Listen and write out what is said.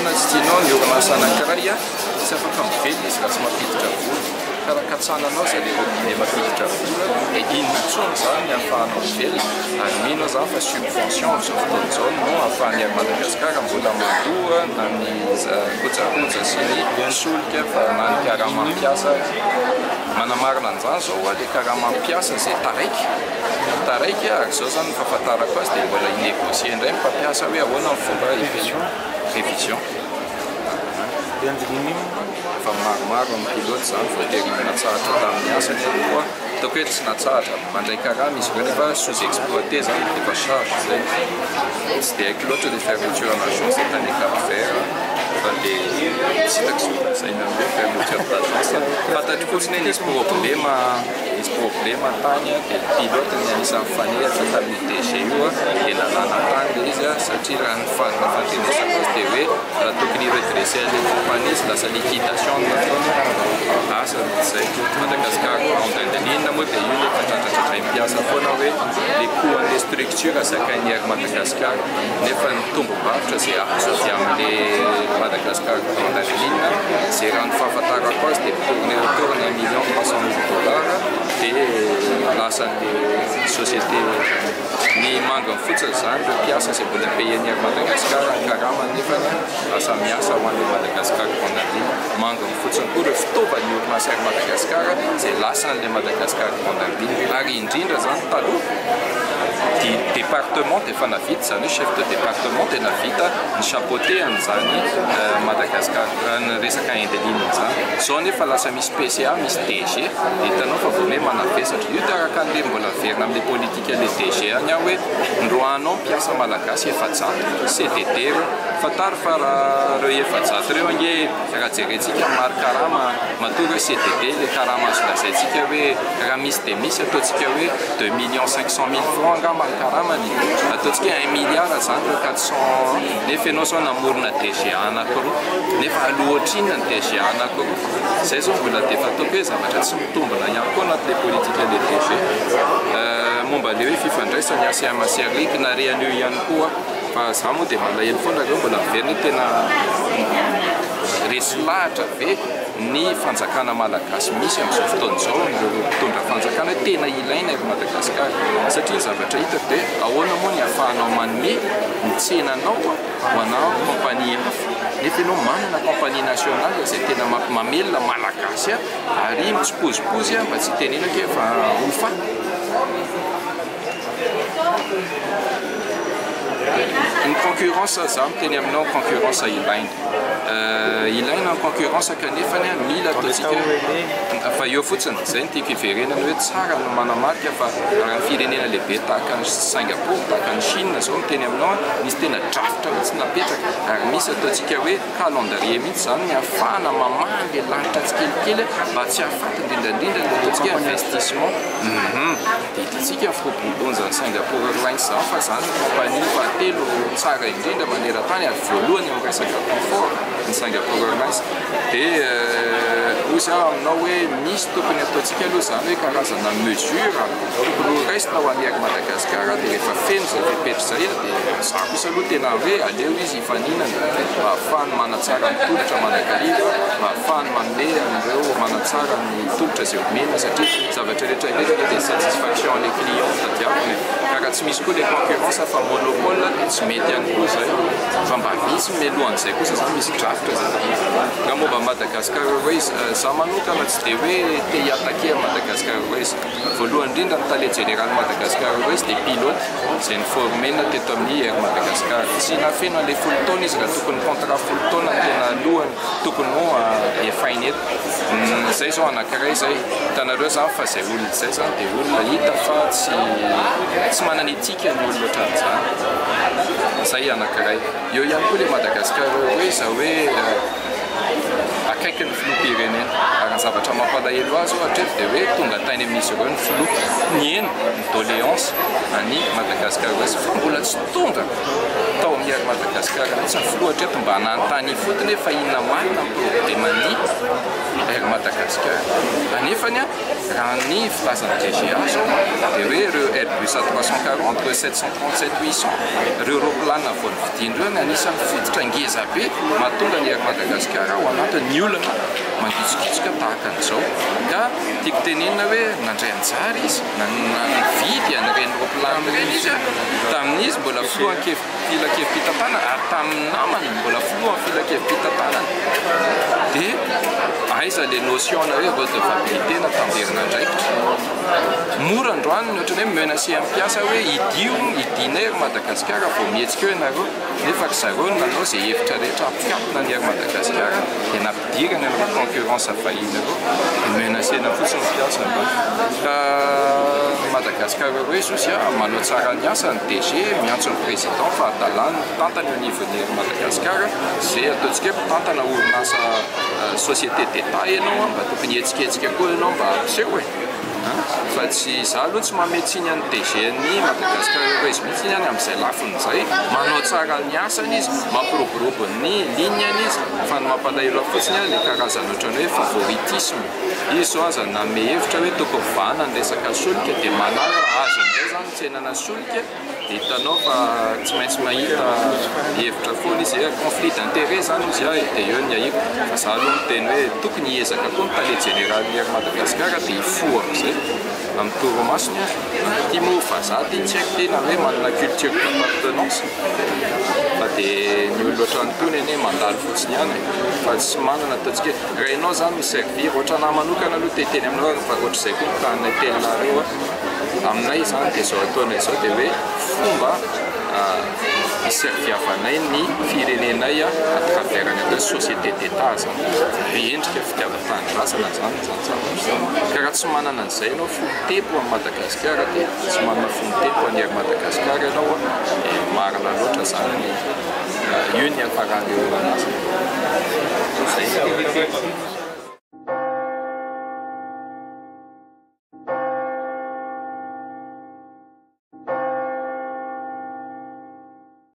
na tsy tianao ny orinasa anankiray tsy afaka mively izy raha tsy mampiditra vola karaha katsananao zay le mampiditra vola dia inona intsony zany ahafahanao mivelona ary mino zany fa subvention amin'izao fotoana izao no ahafahan'ny Madagasikara mbola mandoa na ny kojakoja sy ny solika fa na ny karaha-mampiasa manamarina an'izany zao le karaha-mampiasa zay taraiky ary zao zany ny fahafantarako azy dia mbola inégocie indray mpampiasa hoe ahoana ny fomba révision fa maromaro amin'ny pilote zany voatery natsahatra tamin'ny asany koa ataoko hoe tsy natsahatra mandray karaha misy ireo nefa sous-exploité zany efa charge zay tsy dia haiko loatra le fermeture en agence etan'ny Cap Vert fa le tsy hitako zayna hoe fermeture d'agence fantatro fotsiny hoe nisy problème tany dia pilote ny anisan'ny fanehatra tamin'ny DG io dia nalana tany le izy satria raha ny fantenesako azy dia hoe raha tokony redresser le compagnie izy lasa liquidation nataony asa zay Madagasikara andandinina moa dia io le fantratratratra mpiasa foana hoe le coût an'le structure zakainy ary Madagasikara nefa ny tombom-barotra zay azo avy amin'le Madagasikara andandinina zay raha ny fahafantarako azy dia tourne autour ny $1,300,000 dia lasan'le société ny mangany fotsiny zany le mpiasa zay mbola payen'ny ary Madagasikara ny karama nefa lasa miasa ho an'le Madagasikara andandinina mangany fotsiny koa ireo fitaovan'ny orinasa ary Madagasikara zay lasan'le Madagasikara andandinina ary indrindra zany taloha département dia efa navita zany hoe chef de département dia navita ny chapeauté an'izany Madagasikara ny resaka indeline zany zao nefa lasa misy PCA misy DG dia hitanao fa vao hoe manavesatra io taraka an'le mbola verina amin'le politika le DG any aho hoe ndroanao mpiasa malagasy efajato CDD fataro fa raha reo efajato reo ange raha jerentsika maro karaha matoa hoe CDD le karaha mahazo lazaintsika hoe raha misy dia misy ataontsika hoe 2,500,000 francs angamba ny karamany ataontsika 1,000,000,000 zany le 400 nefa ianao zao namorona DGA anankiroa nefa alohatr'inona ny DGA anankiroa zay zao mbola dia fataoko hoe zavatra tsy mitombona ihany koa anatin'le politika le DG momba le hoe fifandraisany ACM-CRLIC na réanio ihany koa fa za moa dia malahelo foana reo mbola miverina tena resy lahatra ve ny fanjakana malagasy misy amin'izao fotoana izao mitondra fanjakana hoe tena ilaina ery Madagasikara satria ny zavatra hitako dia ahoana moa ny ahafahanao manome ny tsenanao ho anao compagnie hafa nefa ianao manana compagnie nationale zay tena mamelona malagasy ary mitsipozipozy mba tsy tenenako efa ofa ny concurrence za miteny aminao concurrence ilaina ny concurrence kanefany mila ataontsika fa eo fotsiny zay ny tiako hiverenana hoe tsara no manamarika fa raha ny firenena lehibe tahaka ny Singapour tahaka ny Chine zao miteny aminao misy tena drafitra mihitsy napetraka ary misy ataontsika hoe calendrier mihitsy zany ny ahafahana mamaha le lanitra tsikelikely mba tsy hahafaty indrindrandrindra le ataontsika investissement dia hitantsika frobombonjany Singapour Airlines zao fa zany compagnie fahatelo tsara indrindra maneran-tany ary voalohany amin'ny resaka confort ny Singapour Airlines dia ozy aho aminao hoe misy tokony ataontsika aloha zany hoe karazana mesure tokony ho raisina ho an'ny ary Madagasikara dia rehefa feno zay fepetra zay dia za kosa aloha tena hoe aleo izy hifaninana mba ahafahany manatsara ny tolotra manakariva mba ahafahany manome an'ireo manatsara ny tolotra zay omena satria zavatra rehetra ilena dia satisfaction les clients tadiaviny karaha tsy misy koa le concurrence fa monopole dia tsy mety ihany koa zay fa mba misy melohan'izay kosa zany misy drafitra zay raha momba Madagasikara Airways za manokana tsy dia hoe te hiattaquer Madagasikara Airways voalohany indrindra ny tale général Madagasikara Airways dia pilote zay niformena teto amin'ny Air Madagasikara tsy nafeno an'le 10 taona izy raha tokony contrat 10 taona ny tena alohany tokony ho efainy eto zay zao anankiray zay hitanareo zany fa zay olona zay zany dia olona hita fa tsy manana etika ny olona ohatran'izany zay anankiray eo ihany koa le Madagasikara Airways hoe akaiky ny filoham-pirenena ary ny zavatra mampalahelo azy ohatra dia hoe tonga tany amin'izy ireo ny filoha ny ena ny doléance any Madagasikara ozy fa mbola tsy tonga tao amin'ny ary Madagasikara mihitsy ny filoha hatreto mba hanantany fotony fa inona marina ny problème-ny ary Madagasikara anefany raha ny filazana DGA zao dia hoe ireo Airbus A340 737-800 ireo roplanina vao nividindreo ny anisan'ny fototra ngeza be mahatonga ny ary Madagasikara ao anatin'ny olona mangitsokitsoka tahaka an'izao ka tiako tenenina hoe nandray anjara izy nividy an'ireny roplanina ireny izy tamin'izy mbola filohan filakevim-pitantanana ary tamin'ny namany mbola filohan filakevim-pitantanana dia aiza le notion-na hoe redevabilité na tamberin'andraikitra mora androany ny ohatrany hoe menacé ampiasa hoe idinay ary Madagasikara vao mihetsika eo ianareo nefa ry zareo nanao izay hevitra rehetra ampiatona ny ary Madagasikara dia nampidirana ny concurrence vahiny ireo menacena fotsiny mpiasa ka Madagasikara hoe Zosia manao tsara ny asa ny DG miantso ny président fa adalany tantany au niveau-ny Madagasikara izay ataontsika hoe mpitantana orinasa société d'État ianao mba tokony etsiketsika koa ianao mba ampiseho e fa tsy za aloha tsy mametsiny any DG-ny Madagasikara hoe izy mihitsy any amin'izay lafiny izay manao tsara ny asany izy mampiroborobo ny lignany izy fa ny mampalahelo fotsiny le karazana ohatrany hoe favoritisme izy zao aza nanome hevitra hoe tokony vahana ny resaka solika dia manara azo amin'izay zany tsenana solika dia hitanao fa tsy maintsy mahita hevitra foana izy conflit d'intérêt zany izy dia eo ny ahiko fa za aloha miteny hoe tokony hiezaka koa ny tale général-ny ary Madagasikara dia hifoha amin'izay amin'ny toromasony timo fa za ty tsy haiko tena hoe manana culture d'appartenance fa dia ny olona ohatrany tony anie mandalo fotsiny ihany fa tsy manana ataontsika raha ianao zany miservir ohatra nahy manokana aloha teteny aminao fa ohatr'izay koa mitanay telinareo aminay zany dia zao ataonay zao dia hoe fomba iserviavanay ny firenenay à travers ny atao société d'État zany endrika fitiavan-tanindrazana zany ka raha tsy manana an'izay ianao fomotebo amin'ny Madagasikara dia tsy manana fomotebo any ary Madagasikara ianao marina loatra zany io ny afarany eo anazy.